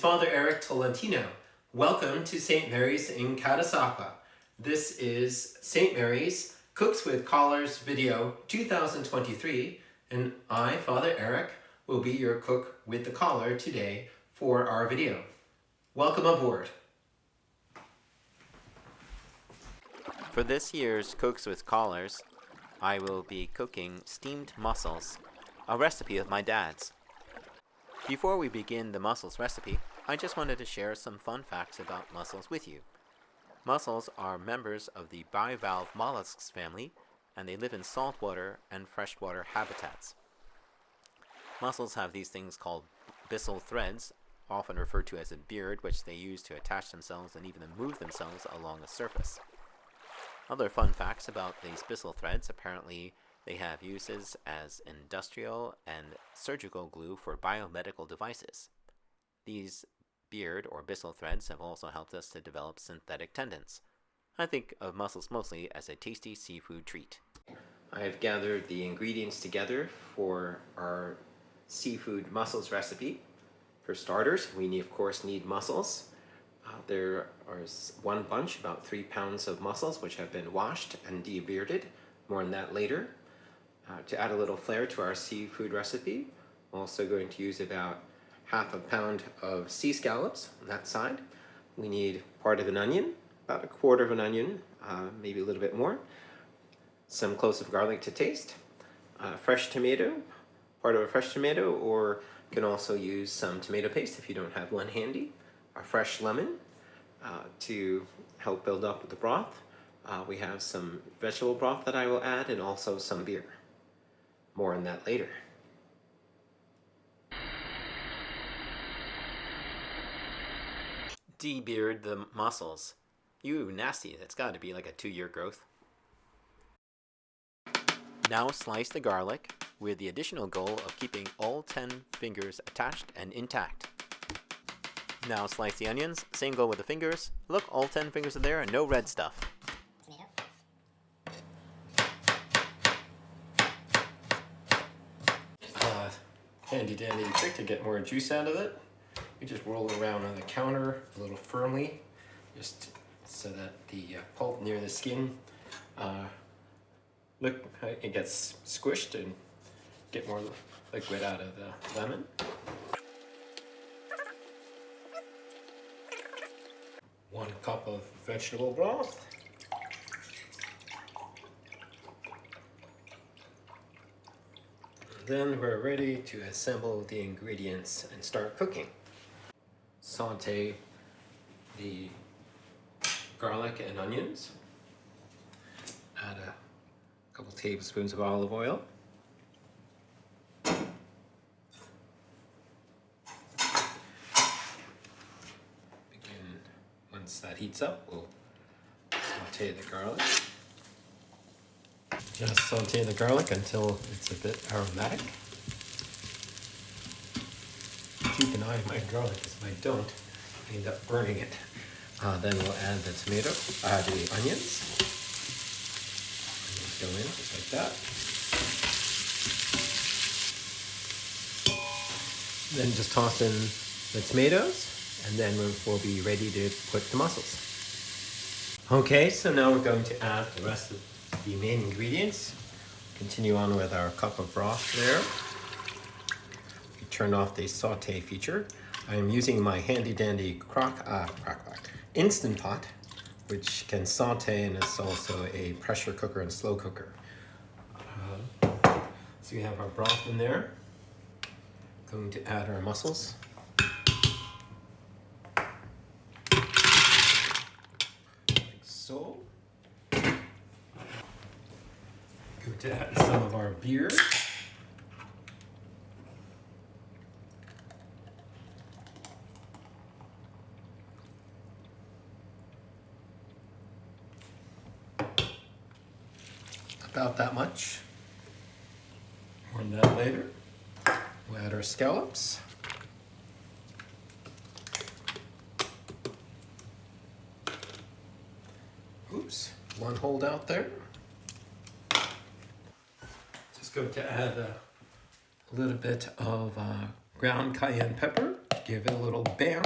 Father Eric Tolentino. Welcome to St. Mary's in Catasaqua. This is St. Mary's Cooks with Collars video 2023, and I, Father Eric, will be your cook with the collar today for our video. Welcome aboard. For this year's Cooks with Collars, I will be cooking steamed mussels, a recipe of my dad's. Before we begin the mussels recipe, I just wanted to share some fun facts about mussels with you. Mussels are members of the bivalve mollusks family, and they live in saltwater and freshwater habitats. Mussels have these things called byssal threads, often referred to as a beard, which they use to attach themselves and even to move themselves along the surface. Other fun facts about these byssal threads: apparently they have uses as industrial and surgical glue for biomedical devices. These beard or byssal threads have also helped us to develop synthetic tendons. I think of mussels mostly as a tasty seafood treat. I have gathered the ingredients together for our seafood mussels recipe. For starters, we of course need mussels. There is one bunch, about 3 pounds of mussels, which have been washed and de-bearded. More on that later. To add a little flair to our seafood recipe, I'm also going to use about half a pound of sea scallops on that side. We need part of an onion, about a quarter of an onion, maybe a little bit more. Some cloves of garlic to taste. Fresh tomato, part of a fresh tomato, or you can also use some tomato paste if you don't have one handy. A fresh lemon to help build up the broth. We have some vegetable broth that I will add, and also some beer. More on that later. De-beard the mussels. Ew, nasty. That's got to be like a 2-year growth. Now slice the garlic with the additional goal of keeping all 10 fingers attached and intact. Now slice the onions. Same goal with the fingers. Look, all 10 fingers are there and no red stuff. Handy dandy trick to get more juice out of it. You just roll it around on the counter a little firmly, just so that the pulp near the skin, it gets squished and get more liquid out of the lemon. One cup of vegetable broth. Then we're ready to assemble the ingredients and start cooking. Saute the garlic and onions. Add a couple tablespoons of olive oil. Once that heats up, we'll saute the garlic. Just saute the garlic until it's a bit aromatic. Keep an eye on my garlic, because if I don't, I end up burning it. Then we'll add the the onions. Onions go in just like that. Then just toss in the tomatoes, and then we'll be ready to put the mussels. Okay, so now we're going to add the rest of the main ingredients. Continue on with our cup of broth there. We turn off the saute feature. I am using my handy dandy Instant Pot, which can saute, and it's also a pressure cooker and slow cooker. So we have our broth in there. Going to add our mussels. Like so. Going to add some of our beer. About that much. More on that later. We'll add our scallops. Oops, one hold out there. Just going to add a little bit of ground cayenne pepper. Give it a little bam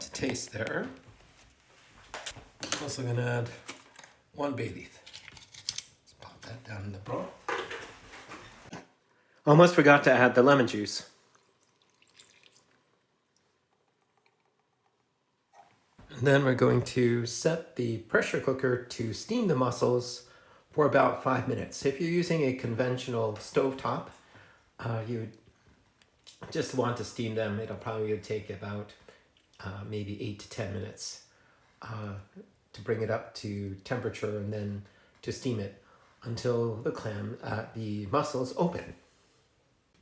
to taste there. Also gonna add 1 bay leaf. Let's pop that down in the broth. Almost forgot to add the lemon juice. And then we're going to set the pressure cooker to steam the mussels for about 5 minutes. If you're using a conventional stovetop, you would just want to steam them. It'll probably take about maybe 8 to 10 minutes to bring it up to temperature and then to steam it until the mussels open.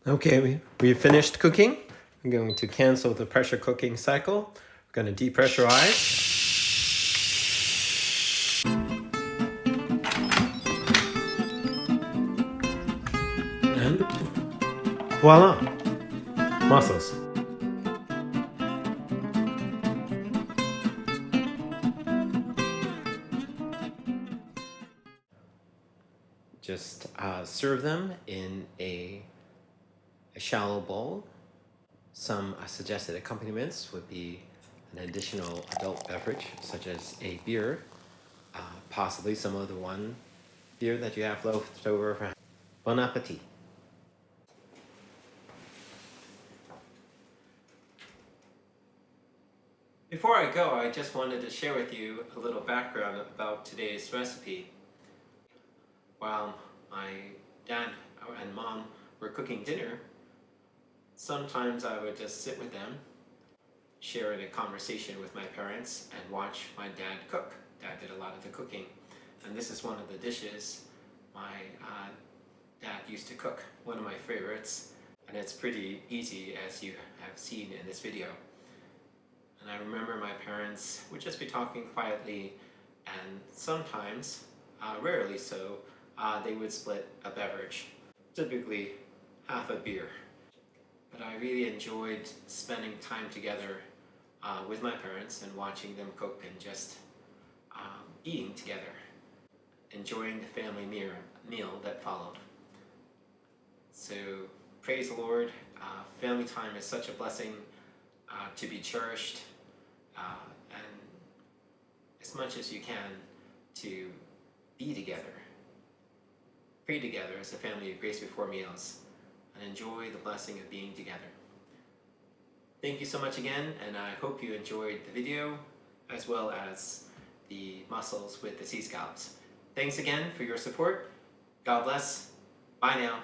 Okay, we've finished cooking. I'm going to cancel the pressure cooking cycle. We're going to depressurize. And voila, mussels. Just serve them in a shallow bowl. Some suggested accompaniments would be an additional adult beverage, such as a beer, possibly some of the one beer that you have left over. Bon appetit. Before I go, I just wanted to share with you a little background about today's recipe. While my dad and mom were cooking dinner, sometimes I would just sit with them, sharing a conversation with my parents, and watch my dad cook. Dad did a lot of the cooking, and this is one of the dishes my dad used to cook, one of my favorites, and it's pretty easy, as you have seen in this video. And I remember my parents would just be talking quietly, and sometimes, rarely so, they would split a beverage, typically half a beer. But I really enjoyed spending time together with my parents and watching them cook and just eating together, enjoying the family meal that followed. So praise the Lord. Family time is such a blessing to be cherished, and as much as you can to be together, pray together as a family of Grace Before Meals, and enjoy the blessing of being together. Thank you so much again, and I hope you enjoyed the video as well as the mussels with the sea scallops. Thanks again for your support. God bless. Bye now.